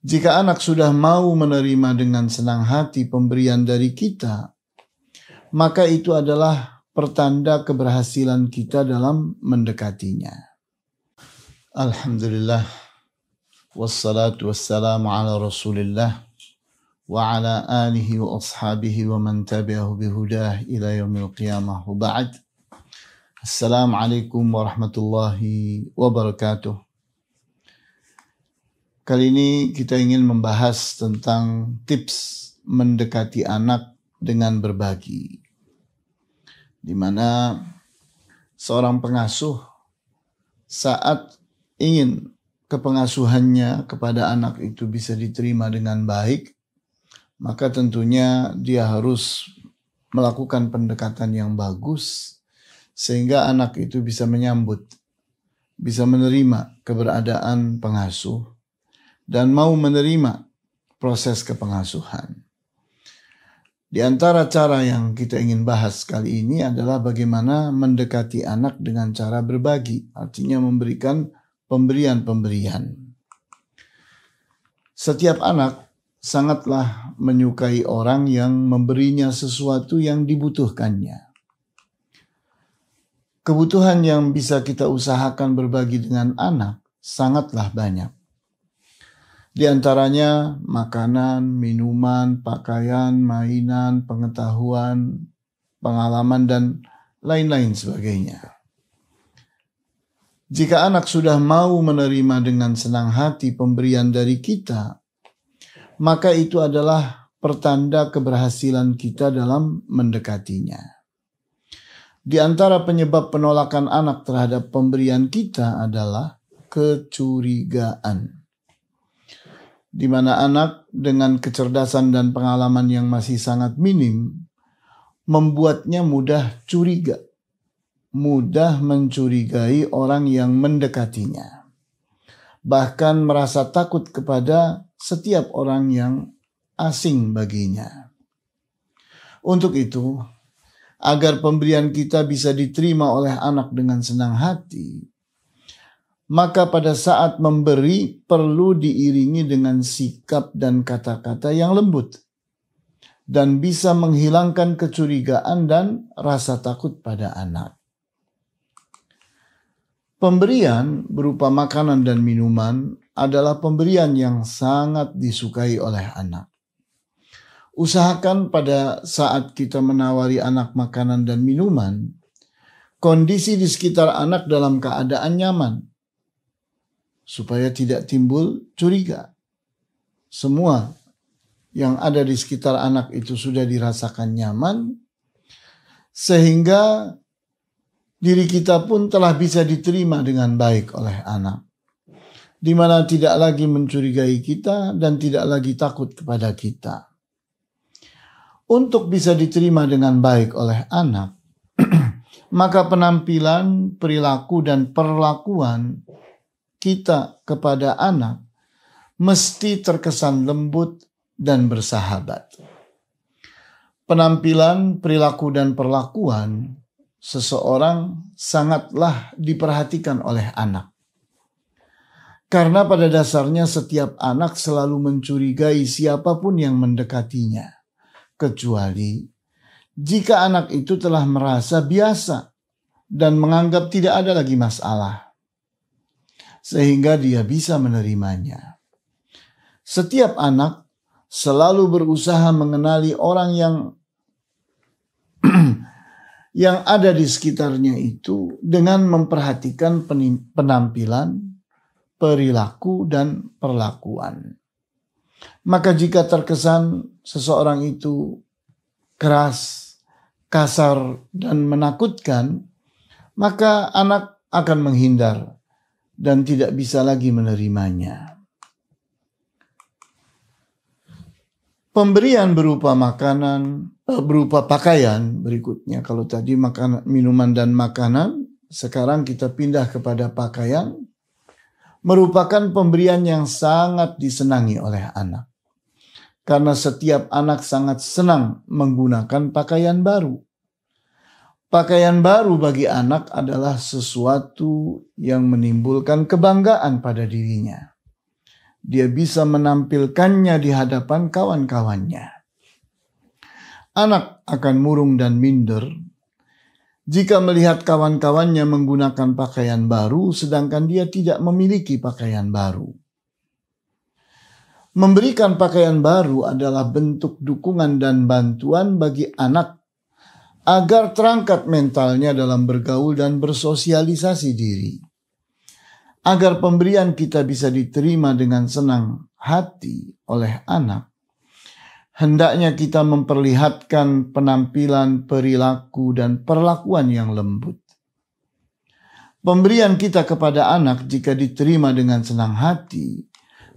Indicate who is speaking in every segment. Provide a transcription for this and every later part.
Speaker 1: Jika anak sudah mau menerima dengan senang hati pemberian dari kita, maka itu adalah pertanda keberhasilan kita dalam mendekatinya. Alhamdulillah, wassalatu wassalamu ala rasulillah, wa ala alihi wa ashabihi wa man tabi'ahu bihudah ila yaumil qiyamah wa ba'd. Assalamualaikum warahmatullahi wabarakatuh. Kali ini kita ingin membahas tentang tips mendekati anak dengan berbagi. Di mana seorang pengasuh saat ingin kepengasuhannya kepada anak itu bisa diterima dengan baik, maka tentunya dia harus melakukan pendekatan yang bagus sehingga anak itu bisa menyambut, bisa menerima keberadaan pengasuh dan mau menerima proses kepengasuhan. Di antara cara yang kita ingin bahas kali ini adalah bagaimana mendekati anak dengan cara berbagi, artinya memberikan pemberian-pemberian. Setiap anak sangatlah menyukai orang yang memberinya sesuatu yang dibutuhkannya. Kebutuhan yang bisa kita usahakan berbagi dengan anak sangatlah banyak. Di antaranya makanan, minuman, pakaian, mainan, pengetahuan, pengalaman, dan lain-lain sebagainya. Jika anak sudah mau menerima dengan senang hati pemberian dari kita, maka itu adalah pertanda keberhasilan kita dalam mendekatinya. Di antara penyebab penolakan anak terhadap pemberian kita adalah kecurigaan. Di mana anak dengan kecerdasan dan pengalaman yang masih sangat minim membuatnya mudah curiga, mudah mencurigai orang yang mendekatinya. Bahkan merasa takut kepada setiap orang yang asing baginya. Untuk itu, agar pemberian kita bisa diterima oleh anak dengan senang hati, maka pada saat memberi perlu diiringi dengan sikap dan kata-kata yang lembut dan bisa menghilangkan kecurigaan dan rasa takut pada anak. Pemberian berupa makanan dan minuman adalah pemberian yang sangat disukai oleh anak. Usahakan pada saat kita menawari anak makanan dan minuman, kondisi di sekitar anak dalam keadaan nyaman, supaya tidak timbul curiga. Semua yang ada di sekitar anak itu sudah dirasakan nyaman, sehingga diri kita pun telah bisa diterima dengan baik oleh anak, di mana tidak lagi mencurigai kita dan tidak lagi takut kepada kita. Untuk bisa diterima dengan baik oleh anak, maka penampilan, perilaku, dan perlakuan kita kepada anak mesti terkesan lembut dan bersahabat. Penampilan, perilaku, dan perlakuan seseorang sangatlah diperhatikan oleh anak. Karena pada dasarnya setiap anak selalu mencurigai siapapun yang mendekatinya, kecuali jika anak itu telah merasa biasa dan menganggap tidak ada lagi masalah, sehingga dia bisa menerimanya. Setiap anak selalu berusaha mengenali orang yang ada di sekitarnya itu dengan memperhatikan penampilan, perilaku, dan perlakuan. Maka jika terkesan seseorang itu keras, kasar, dan menakutkan, maka anak akan menghindar dan tidak bisa lagi menerimanya. Pemberian berupa makanan, berupa pakaian berikutnya. Kalau tadi minuman dan makanan, sekarang kita pindah kepada pakaian. Merupakan pemberian yang sangat disenangi oleh anak. Karena setiap anak sangat senang menggunakan pakaian baru. Pakaian baru bagi anak adalah sesuatu yang menimbulkan kebanggaan pada dirinya. dia bisa menampilkannya di hadapan kawan-kawannya. Anak akan murung dan minder jika melihat kawan-kawannya menggunakan pakaian baru, sedangkan dia tidak memiliki pakaian baru. Memberikan pakaian baru adalah bentuk dukungan dan bantuan bagi anak agar terangkat mentalnya dalam bergaul dan bersosialisasi diri. Agar pemberian kita bisa diterima dengan senang hati oleh anak, hendaknya kita memperlihatkan penampilan, perilaku, dan perlakuan yang lembut. Pemberian kita kepada anak jika diterima dengan senang hati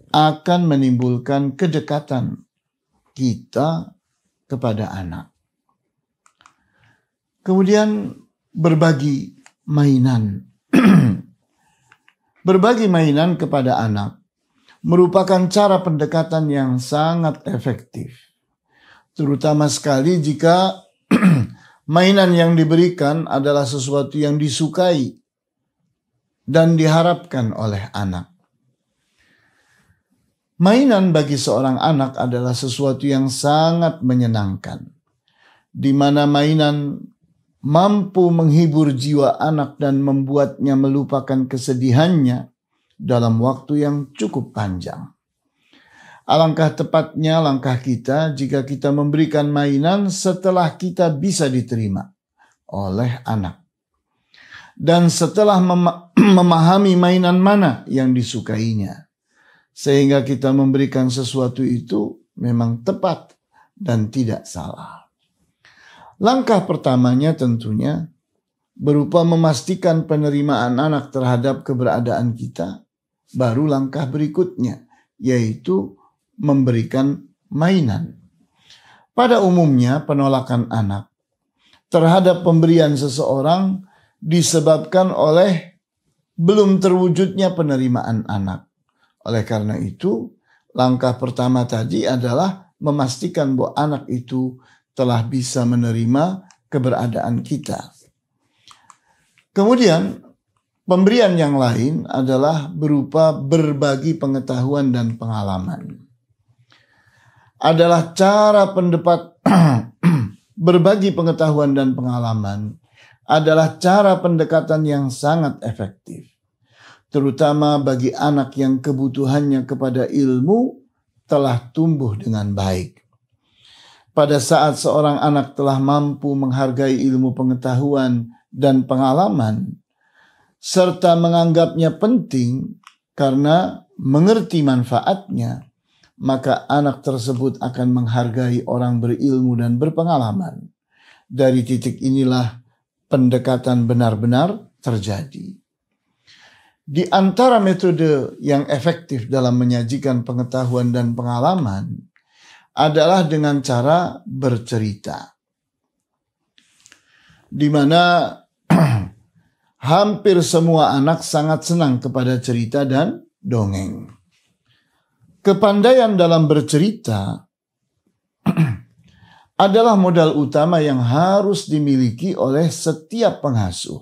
Speaker 1: akan menimbulkan kedekatan kita kepada anak. Kemudian berbagi mainan. Berbagi mainan kepada anak merupakan cara pendekatan yang sangat efektif. Terutama sekali jika mainan yang diberikan adalah sesuatu yang disukai dan diharapkan oleh anak. Mainan bagi seorang anak adalah sesuatu yang sangat menyenangkan, di mana mainan mampu menghibur jiwa anak dan membuatnya melupakan kesedihannya dalam waktu yang cukup panjang. Alangkah tepatnya langkah kita jika kita memberikan mainan setelah kita bisa diterima oleh anak. Dan setelah memahami mainan mana yang disukainya. Sehingga kita memberikan sesuatu itu memang tepat dan tidak salah. Langkah pertamanya tentunya berupa memastikan penerimaan anak terhadap keberadaan kita. Baru langkah berikutnya, yaitu memberikan mainan. Pada umumnya penolakan anak terhadap pemberian seseorang disebabkan oleh belum terwujudnya penerimaan anak. Oleh karena itu, langkah pertama tadi adalah memastikan bahwa anak itu telah bisa menerima keberadaan kita. Kemudian, pemberian yang lain adalah berupa berbagi pengetahuan dan pengalaman. Adalah cara berbagi pengetahuan dan pengalaman adalah cara pendekatan yang sangat efektif. Terutama bagi anak yang kebutuhannya kepada ilmu telah tumbuh dengan baik. Pada saat seorang anak telah mampu menghargai ilmu pengetahuan dan pengalaman, serta menganggapnya penting karena mengerti manfaatnya, maka anak tersebut akan menghargai orang berilmu dan berpengalaman. Dari titik inilah pendekatan benar-benar terjadi. Di antara metode yang efektif dalam menyajikan pengetahuan dan pengalaman adalah dengan cara bercerita. Di mana hampir semua anak sangat senang kepada cerita dan dongeng. Kepandaian dalam bercerita adalah modal utama yang harus dimiliki oleh setiap pengasuh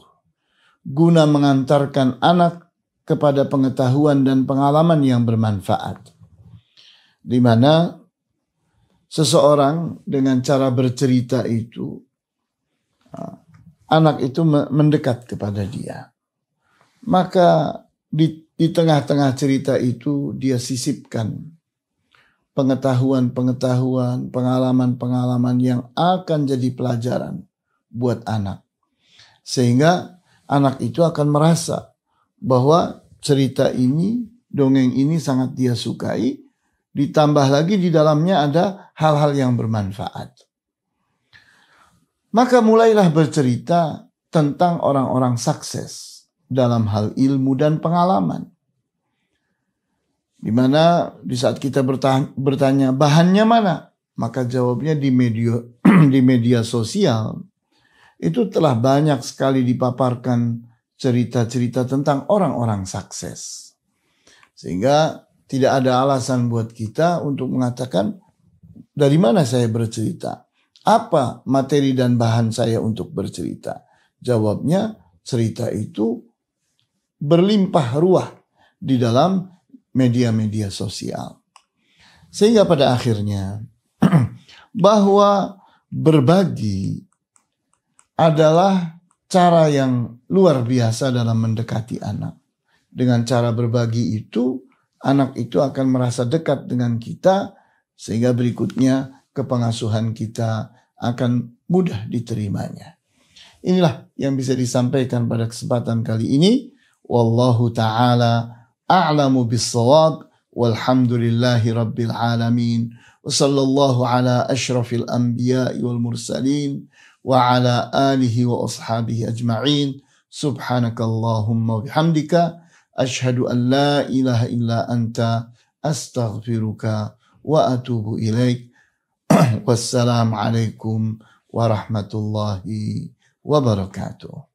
Speaker 1: guna mengantarkan anak kepada pengetahuan dan pengalaman yang bermanfaat. Di mana seseorang dengan cara bercerita itu, anak itu mendekat kepada dia. Maka di tengah-tengah cerita itu dia sisipkan pengetahuan-pengetahuan, pengalaman-pengalaman yang akan jadi pelajaran buat anak. Sehingga anak itu akan merasa bahwa cerita ini, dongeng ini sangat dia sukai, ditambah lagi di dalamnya ada hal-hal yang bermanfaat. Maka mulailah bercerita tentang orang-orang sukses dalam hal ilmu dan pengalaman. Di mana di saat kita bertanya bahannya mana, maka jawabnya di media sosial itu telah banyak sekali dipaparkan cerita-cerita tentang orang-orang sukses. Sehingga tidak ada alasan buat kita untuk mengatakan dari mana saya bercerita. Apa materi dan bahan saya untuk bercerita? Jawabnya cerita itu berlimpah ruah di dalam media-media sosial. Sehingga pada akhirnya bahwa berbagi adalah cara yang luar biasa dalam mendekati anak. Dengan cara berbagi itu, anak itu akan merasa dekat dengan kita, sehingga berikutnya kepengasuhan kita akan mudah diterimanya. Inilah yang bisa disampaikan pada kesempatan kali ini. Wallahu ta'ala a'lamu bis-shawab. Walhamdulillahi rabbil alamin. Wa sallallahu ala ashrafil anbiya'i wal mursalin. Wa ala alihi wa ashabihi ajma'in. Subhanakallahumma bihamdika. Ashhadu an la ilaha illa anta. Astaghfiruka wa atubu ilaik. Wassalamualaikum warahmatullahi wabarakatuh.